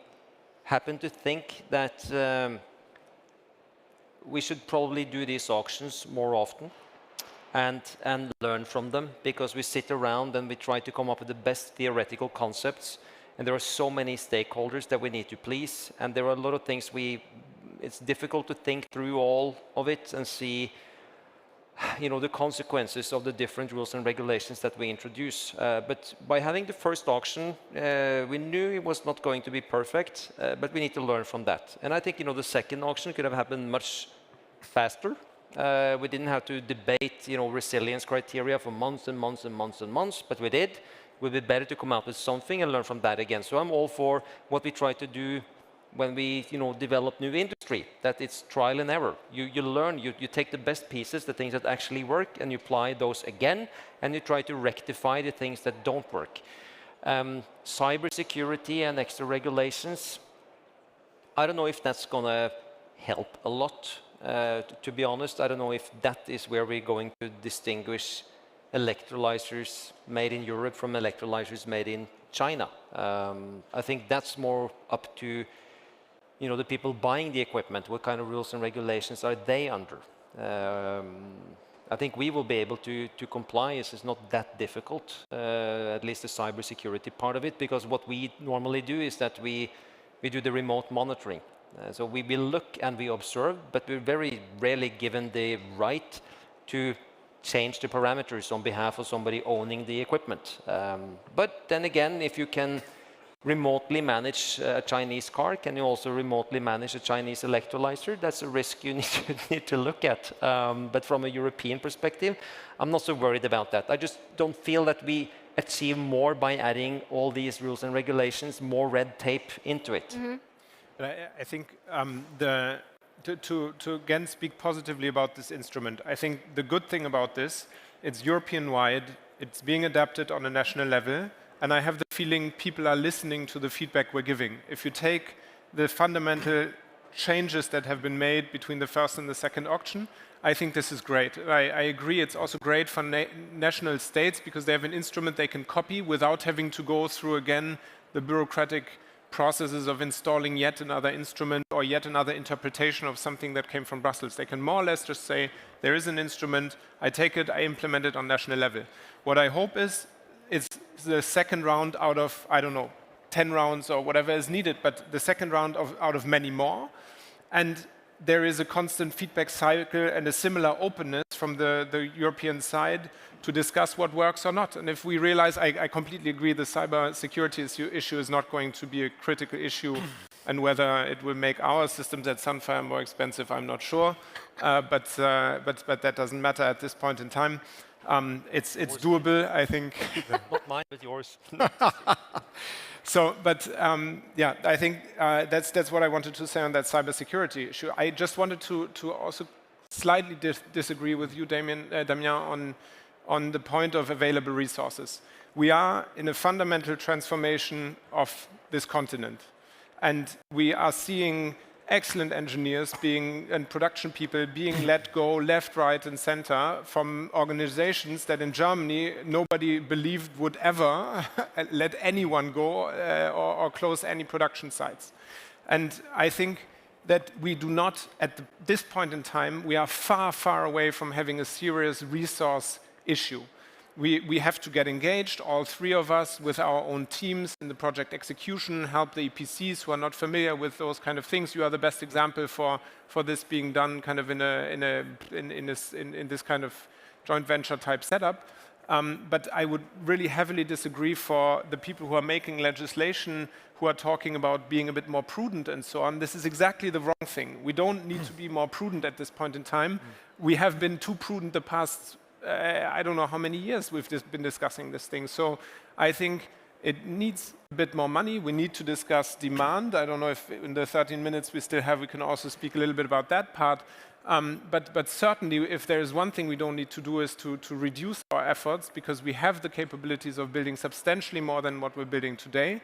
happen to think that we should probably do these auctions more often and learn from them, because we sit around and we try to come up with the best theoretical concepts, and there are so many stakeholders that we need to please, and there are a lot of things it's difficult to think through all of it and see the consequences of the different rules and regulations that we introduce. But by having the first auction, we knew it was not going to be perfect, but we need to learn from that. And I think the second auction could have happened much faster. We didn't have to debate resilience criteria for months and months and months and months, but we did. It would be better to come out with something and learn from that again. So I'm all for what we try to do when we develop new industries. industry, that it's trial and error. You learn, you take the best pieces, the things that actually work, and you apply those again, and you try to rectify the things that don't work. Cybersecurity and extra regulations, I don't know if that's going to help a lot. To be honest, I don't know if that is where we're going to distinguish electrolyzers made in Europe from electrolyzers made in China. I think that's more up to the people buying the equipment. What kind of rules and regulations are they under? I think we will be able to comply. It's not that difficult, at least the cybersecurity part of it, because what we normally do is that we do the remote monitoring. So we look and we observe, but we're very rarely given the right to change the parameters on behalf of somebody owning the equipment. But then again, if you can remotely manage a Chinese car, can you also remotely manage a Chinese electrolyzer? That's a risk you need to look at. But from a European perspective, I'm not so worried about that. I just don't feel that we achieve more by adding all these rules and regulations, more red tape into it. Mm-hmm. I think to again speak positively about this instrument, I think the good thing about this, it's European-wide, it's being adapted on a national level, and I have the feeling people are listening to the feedback we're giving. If you take the fundamental changes that have been made between the first and the second auction, I think this is great. I agree, it's also great for national states because they have an instrument they can copy without having to go through again the bureaucratic processes of installing yet another instrument or yet another interpretation of something that came from Brussels. They can more or less just say, there is an instrument, I take it, I implement it on national level. What I hope is, it's the second round out of, I don't know, 10 rounds or whatever is needed, but the second round out of many more. And there is a constant feedback cycle and a similar openness from the European side to discuss what works or not. And if we realize, I completely agree, the cyber security issue is not going to be a critical issue, and whether it will make our systems at Sunfire more expensive, I'm not sure. But that doesn't matter at this point in time. It's doable, I think. Not mine, but yours. So, but yeah, I think that's what I wanted to say on that cybersecurity issue. I just wanted to also slightly disagree with you, Damien, on the point of available resources. We are in a fundamental transformation of this continent, and we are seeing excellent engineers and production people being let go left, right, and center from organizations that in Germany nobody believed would ever let anyone go or close any production sites. And I think that we do not, at this point in time, we are far, far away from having a serious resource issue. We have to get engaged, all three of us, with our own teams in the project execution, help the EPCs who are not familiar with those kind of things. You are the best example for this being done kind of in this kind of joint venture type setup. But I would really heavily disagree for the people who are making legislation, who are talking about being a bit more prudent and so on. This is exactly the wrong thing. We don't need to be more prudent at this point in time. We have been too prudent the past I don't know how many years we've been discussing this thing. So I think it needs a bit more money. We need to discuss demand. I don't know if in the 13 minutes we still have, we can also speak a little bit about that part. But certainly, if there is one thing we don't need to do is to reduce our efforts, because we have the capabilities of building substantially more than what we're building today.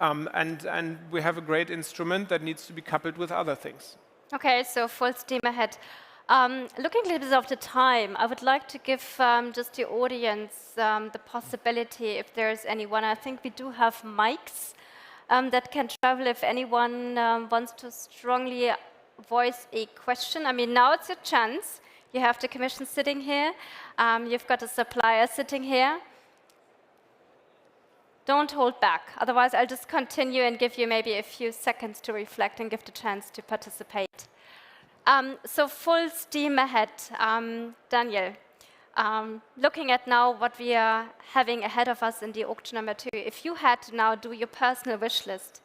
And we have a great instrument that needs to be coupled with other things. Okay, so full steam ahead. Looking a little bit of the time, I would like to give just the audience the possibility, if there's anyone, I think we do have mics that can travel if anyone wants to strongly voice a question. I mean, now it's your chance. You have the commission sitting here. You've got a supplier sitting here. Don't hold back. Otherwise, I'll just continue and give you maybe a few seconds to reflect and give the chance to participate. So full steam ahead. Daniel, looking at now what we are having ahead of us in the auction number 2, if you had to now do your personal wish list,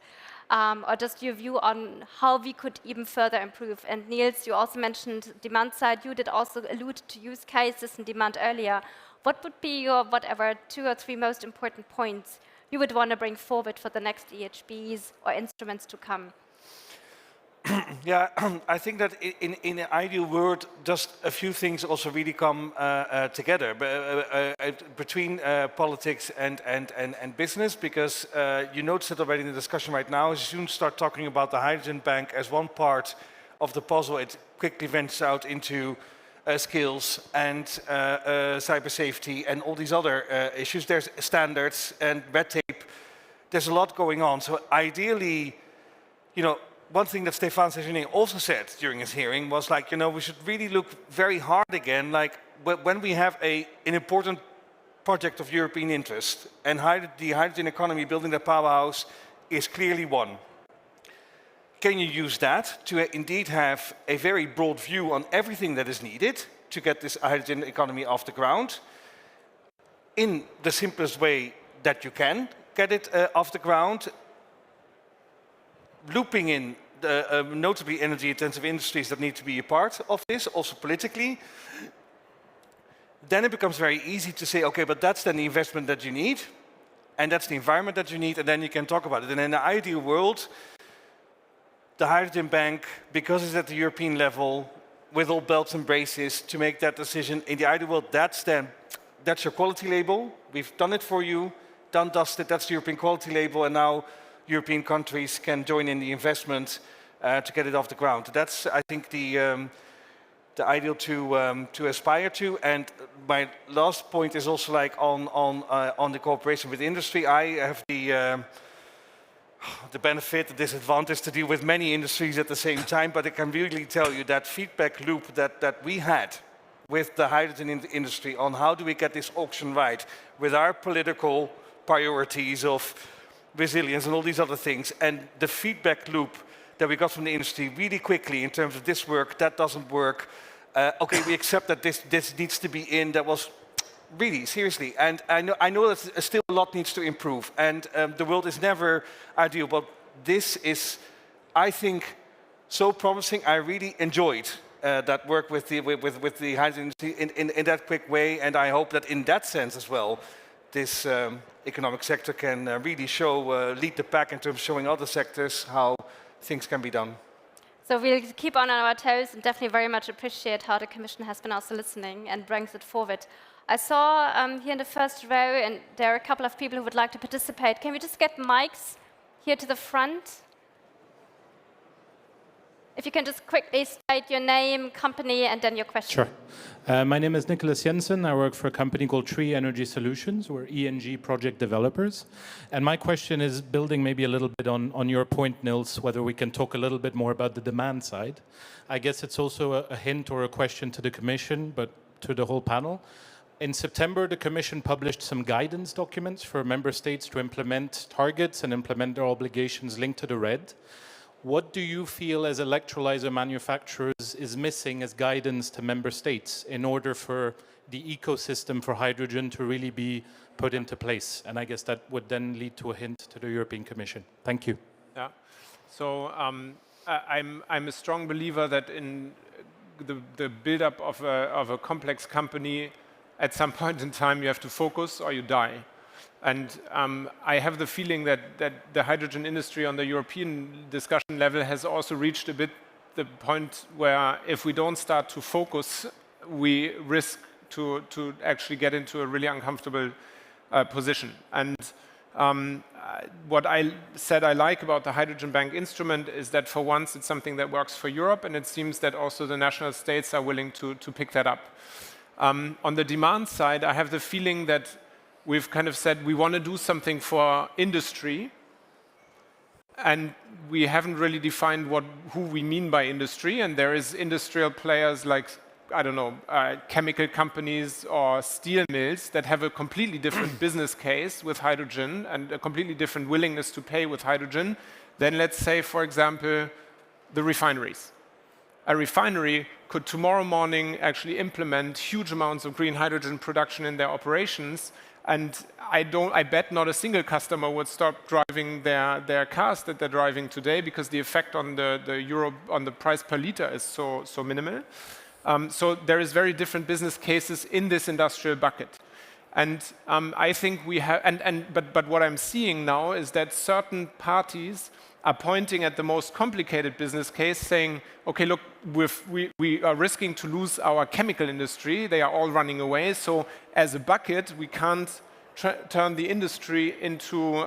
or just your view on how we could even further improve. And Nils, you also mentioned demand side. You did also allude to use cases and demand earlier. What would be your, 2 or 3 most important points you would want to bring forward for the next EHBs or instruments to come? Yeah, I think that in an ideal world, just a few things also really come together between politics and business, because you notice it already in the discussion right now. As you soon start talking about the hydrogen bank as one part of the puzzle, it quickly ventures out into skills and cyber safety and all these other issues. There's standards and red tape. There's a lot going on. So ideally, one thing that Stefan Sejourné also said during his hearing was like, we should really look very hard again, like when we have an important project of European interest, and the hydrogen economy, building that powerhouse, is clearly one. Can you use that to indeed have a very broad view on everything that is needed to get this hydrogen economy off the ground in the simplest way that you can get it off the ground, looping in notably energy-intensive industries that need to be a part of this, also politically. Then it becomes very easy to say, okay, but that's then the investment that you need, and that's the environment that you need, and then you can talk about it. And in the ideal world, the hydrogen bank, because it's at the European level, with all belts and braces, to make that decision, in the ideal world, that's your quality label. We've done it for you, done, dusted, that's the European quality label, and now European countries can join in the investment to get it off the ground. That's, I think, the ideal to aspire to. And my last point is also like on the cooperation with industry. I have the benefit, the disadvantage to deal with many industries at the same time, but I can really tell you that feedback loop that we had with the hydrogen industry on how do we get this auction right with our political priorities of resilience and all these other things, and the feedback loop that we got from the industry really quickly in terms of this work, that doesn't work, okay, we accept that this needs to be in, that was really, seriously, and I know that still a lot needs to improve, and the world is never ideal, but this is, I think, so promising. I really enjoyed that work with the hydrogen industry in that quick way, and I hope that in that sense as well, this economic sector can really lead the pack in terms of showing other sectors how things can be done. So we'll keep on our toes and definitely very much appreciate how the Commission has been also listening and brings it forward. I saw here in the first row, and there are a couple of people who would like to participate. Can we just get mics here to the front? If you can just quickly state your name, company, and then your question. Sure. My name is Nicholas Jensen. I work for a company called Tree Energy Solutions. We're ENG project developers. And my question is building maybe a little bit on your point, Nils, whether we can talk a little bit more about the demand side. I guess it's also a hint or a question to the Commission, but to the whole panel. In September, the Commission published some guidance documents for member states to implement targets and implement their obligations linked to the RED. What do you feel as electrolyzer manufacturers is missing as guidance to member states in order for the ecosystem for hydrogen to really be put into place? And I guess that would then lead to a hint to the European Commission. Thank you. Yeah. So I'm a strong believer that in the build-up of a complex company, at some point in time you have to focus or you die. And I have the feeling that the hydrogen industry on the European discussion level has also reached a bit the point where if we don't start to focus, we risk to actually get into a really uncomfortable position. And what I said I like about the Hydrogen Bank instrument is that for once it's something that works for Europe, and it seems that also the national states are willing to pick that up. On the demand side, I have the feeling that we've kind of said we want to do something for industry, and we haven't really defined who we mean by industry. And there is industrial players like, I don't know, chemical companies or steel mills that have a completely different business case with hydrogen and a completely different willingness to pay with hydrogen than, let's say, for example, the refineries. A refinery could tomorrow morning actually implement huge amounts of green hydrogen production in their operations. And I bet not a single customer would stop driving their cars that they're driving today, because the effect on the price per liter is so minimal. So there is very different business cases in this industrial bucket. And I think we have, but what I'm seeing now is that certain parties are pointing at the most complicated business case, saying, okay, look, we are risking to lose our chemical industry. They are all running away. So as a bucket, we can't turn the industry into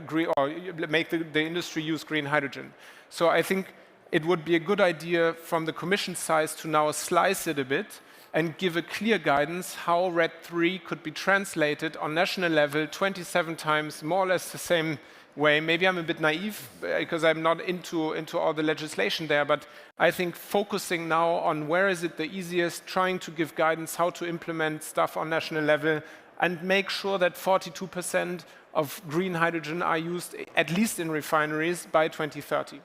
green, or make the industry use green hydrogen. So I think it would be a good idea from the Commission side to now slice it a bit and give a clear guidance how RED III could be translated on national level 27 times, more or less the same way. Maybe I'm a bit naive because I'm not into all the legislation there, but I think focusing now on where is it the easiest, trying to give guidance how to implement stuff on national level and make sure that 42% of green hydrogen are used, at least in refineries, by 2030.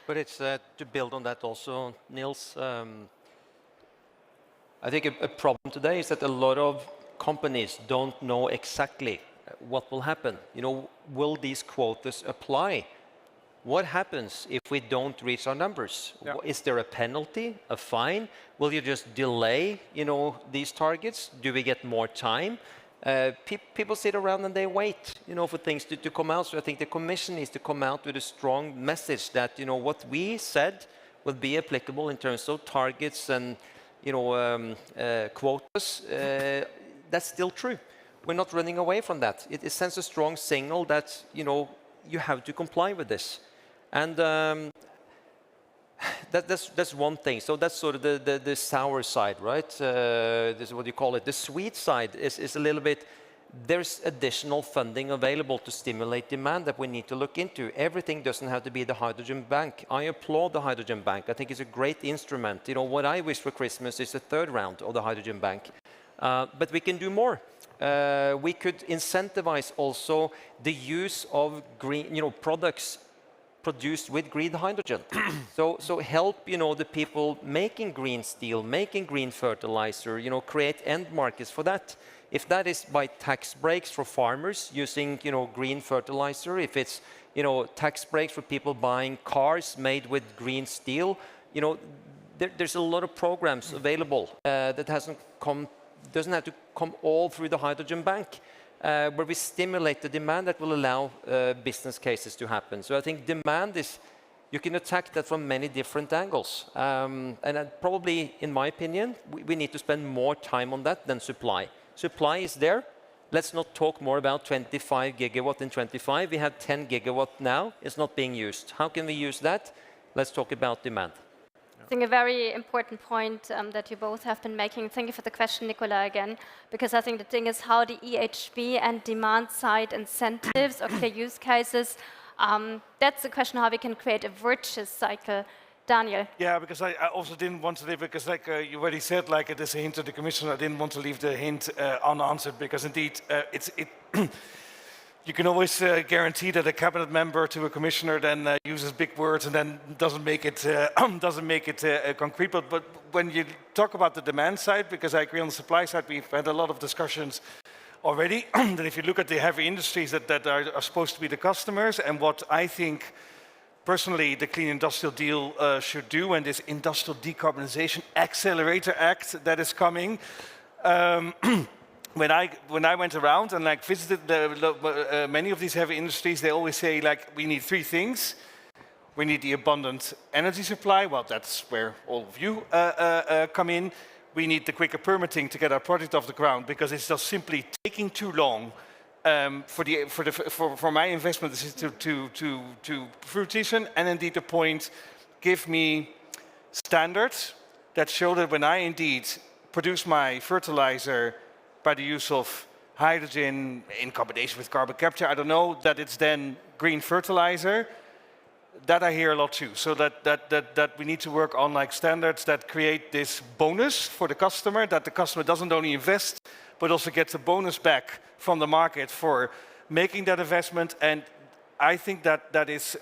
But it's to build on that also, Nils. I think a problem today is that a lot of companies don't know exactly what will happen. You know, will these quotas apply? What happens if we don't reach our numbers? Yeah. Is there a penalty, a fine? Will you just delay, you know, these targets? Do we get more time? People sit around and they wait, you know, for things to come out. So I think the Commission needs to come out with a strong message that, you know, what we said will be applicable in terms of targets and, you know, quotas. That's still true. We're not running away from that. It sends a strong signal that, you know, you have to comply with this. And that's one thing. So that's sort of the sour side, right? This is what you call it. The sweet side is a little bit, there's additional funding available to stimulate demand that we need to look into. Everything doesn't have to be the hydrogen bank. I applaud the hydrogen bank. I think it's a great instrument. You know, what I wish for Christmas is the third round of the hydrogen bank. But we can do more. We could incentivize also the use of green, you know, products produced with green hydrogen. so help, you know, the people making green steel, making green fertilizer, you know, create end markets for that. If that is by tax breaks for farmers using, you know, green fertilizer, if it's, you know, tax breaks for people buying cars made with green steel, you know, there's a lot of programs available that doesn't have to come all through the hydrogen bank, where we stimulate the demand that will allow business cases to happen. So I think demand is, you can attack that from many different angles. And probably, in my opinion, we need to spend more time on that than supply. Supply is there. Let's not talk more about 25 gigawatt in 25. We have 10 gigawatt now. It's not being used. How can we use that? Let's talk about demand. I think a very important point that you both have been making. Thank you for the question, Nicola, again, because I think the thing is how the EHB and demand side incentives or clear use cases, that's the question how we can create a virtuous cycle. Daniel. Yeah, because I also didn't want to leave, because like you already said, like it is a hint to the Commission, I didn't want to leave the hint unanswered, because indeed you can always guarantee that a cabinet member to a commissioner then uses big words and then doesn't make it concrete. But when you talk about the demand side, because I agree on the supply side, we've had a lot of discussions already. That if you look at the heavy industries that are supposed to be the customers, and what I think personally the Clean Industrial Deal should do, and this Industrial Decarbonization Accelerator Act that is coming. When I went around and like visited many of these heavy industries, they always say like we need three things. We need the abundant energy supply. Well, that's where all of you come in. We need the quicker permitting to get our project off the ground, because it's just simply taking too long for my investment to fruition. And indeed the point, give me standards that show that when I indeed produce my fertilizer by the use of hydrogen in combination with carbon capture, I don't know, that it's then green fertilizer. That I hear a lot too. So that we need to work on like standards that create this bonus for the customer, that the customer doesn't only invest, but also gets a bonus back from the market for making that investment. And I think that is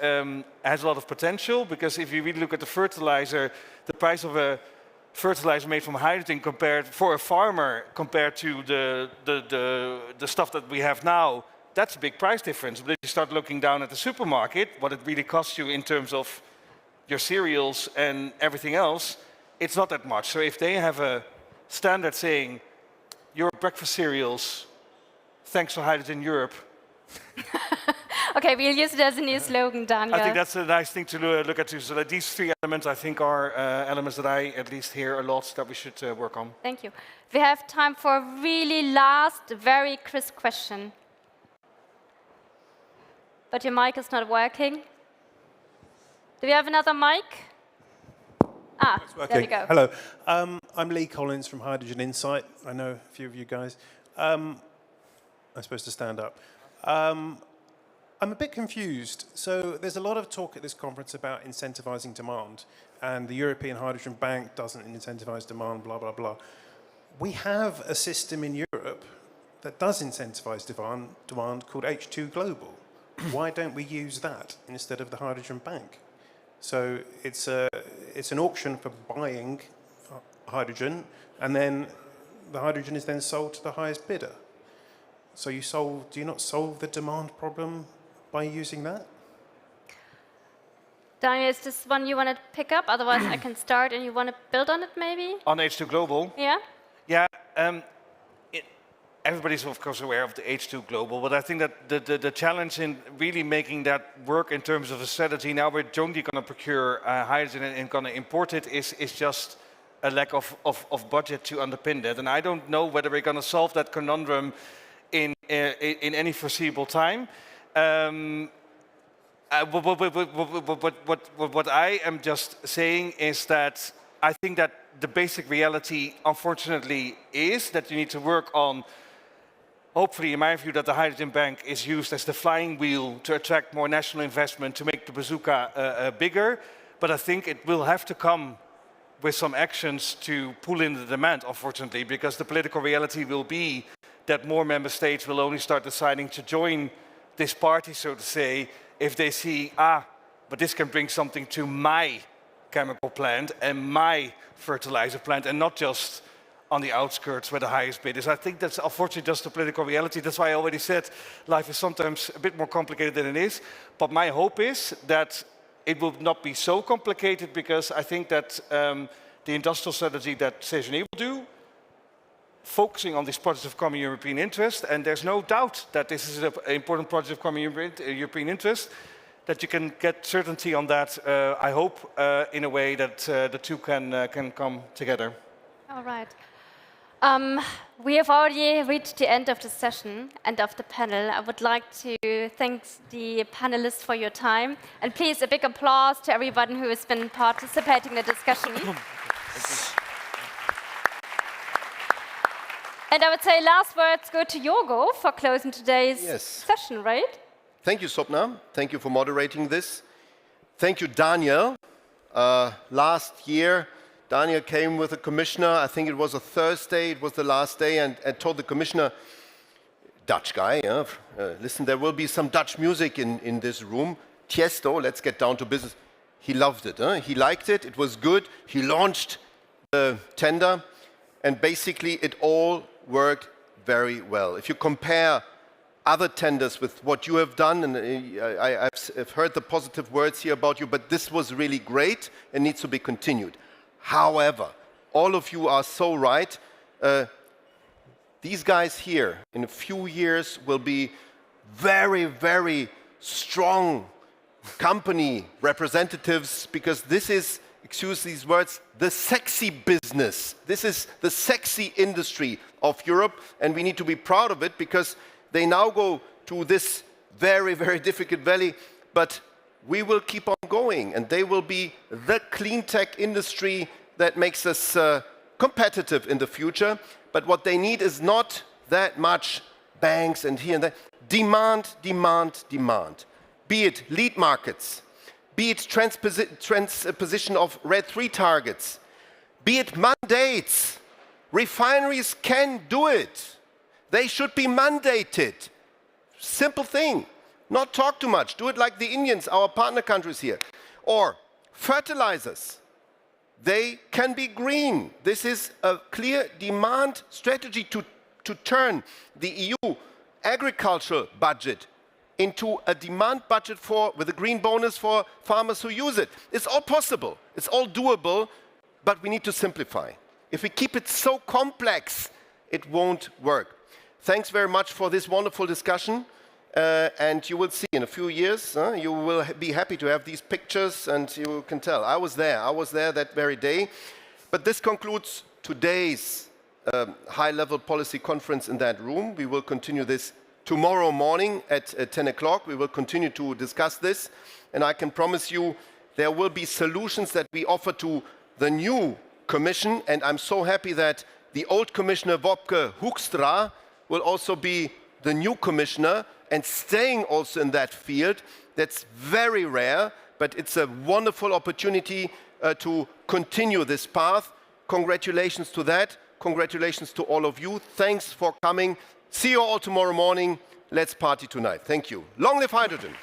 has a lot of potential, because if you really look at the fertilizer, the price of a fertilizer made from hydrogen for a farmer compared to the stuff that we have now, that's a big price difference. But if you start looking down at the supermarket, what it really costs you in terms of your cereals and everything else, it's not that much. So if they have a standard saying, your breakfast cereals, thanks to Hydrogen Europe. Okay, we'll use it as a new slogan, Daniel. I think that's a nice thing to look at too. So that these three elements, I think, are elements that I at least hear a lot that we should work on. Thank you. We have time for a really last, very crisp question. But your mic is not working. Do we have another mic? Ah, there we go. Hello. I'm Lee Collins from Hydrogen Insight. I know a few of you guys. I'm supposed to stand up. I'm a bit confused. So there's a lot of talk at this conference about incentivizing demand, and the European Hydrogen Bank doesn't incentivize demand, blah, blah, blah. We have a system in Europe that does incentivize demand called H2 Global. Why don't we use that instead of the Hydrogen Bank? So it's an auction for buying hydrogen, and then the hydrogen is then sold to the highest bidder. So do you not solve the demand problem by using that? Daniel, is this one you want to pick up? Otherwise, I can start and you want to build on it, maybe? On H2 Global? Yeah? Yeah. Everybody's, of course, aware of the H2 Global, but I think that the challenge in really making that work in terms of a strategy, now we're jointly going to procure hydrogen and going to import it, is just a lack of budget to underpin that. And I don't know whether we're going to solve that conundrum in any foreseeable time. What I am just saying is that I think that the basic reality, unfortunately, is that you need to work on, hopefully, in my view, that the Hydrogen Bank is used as the flying wheel to attract more national investment, to make the bazooka bigger. But I think it will have to come with some actions to pull in the demand, unfortunately, because the political reality will be that more member states will only start deciding to join this party, so to say, if they see, but this can bring something to my chemical plant and my fertilizer plant, and not just on the outskirts where the highest bid is. I think that's unfortunately just the political reality. That's why I already said life is sometimes a bit more complicated than it is. But my hope is that it will not be so complicated, because I think that the industrial strategy that Sopna will do, focusing on these projects of common European interest, and there's no doubt that this is an important project of common European interest, that you can get certainty on that, I hope, in a way that the two can come together. All right. We have already reached the end of the session and of the panel. I would like to thank the panelists for your time. And please, a big applause to everyone who has been participating in the discussion. And I would say last words go to Jorgo for closing today's session, right? Thank you, Sopna. Thank you for moderating this. Thank you, Daniel. Last year, Daniel came with a commissioner. I think it was a Thursday. It was the last day, and told the commissioner, Dutch guy, listen, there will be some Dutch music in this room. Tiesto, let's get down to business. He loved it. He liked it. It was good. He launched the tender, and basically it all worked very well. If you compare other tenders with what you have done, and I've heard the positive words here about you, but this was really great and needs to be continued. However, all of you are so right. These guys here, in a few years, will be very, very strong company representatives, because this is, excuse these words, the sexy business. This is the sexy industry of Europe, and we need to be proud of it, because they now go to this very, very difficult valley, but we will keep on going, and they will be the clean tech industry that makes us competitive in the future. But what they need is not that much banks and here and there. Demand, demand, demand. Be it lead markets, be it transposition of RED III targets, be it mandates. Refineries can do it. They should be mandated. Simple thing. Not talk too much. Do it like the Indians, our partner countries here. Or fertilizers. They can be green. This is a clear demand strategy to turn the EU agricultural budget into a demand budget with a green bonus for farmers who use it. It's all possible. It's all doable, but we need to simplify. If we keep it so complex, it won't work. Thanks very much for this wonderful discussion. and you will see in a few years, you will be happy to have these pictures, and you can tell. I was there that very day. But this concludes today's high-level policy conference in that room. We will continue this tomorrow morning at 10 o'clock. We will continue to discuss this, and I can promise you there will be solutions that we offer to the new Commission, and I'm so happy that the old Commissioner Wopke Hoekstra will also be the new Commissioner and staying also in that field. That's very rare, but it's a wonderful opportunity to continue this path. Congratulations to that. Congratulations to all of you. Thanks for coming. See you all tomorrow morning. Let's party tonight. Thank you. Long live hydrogen.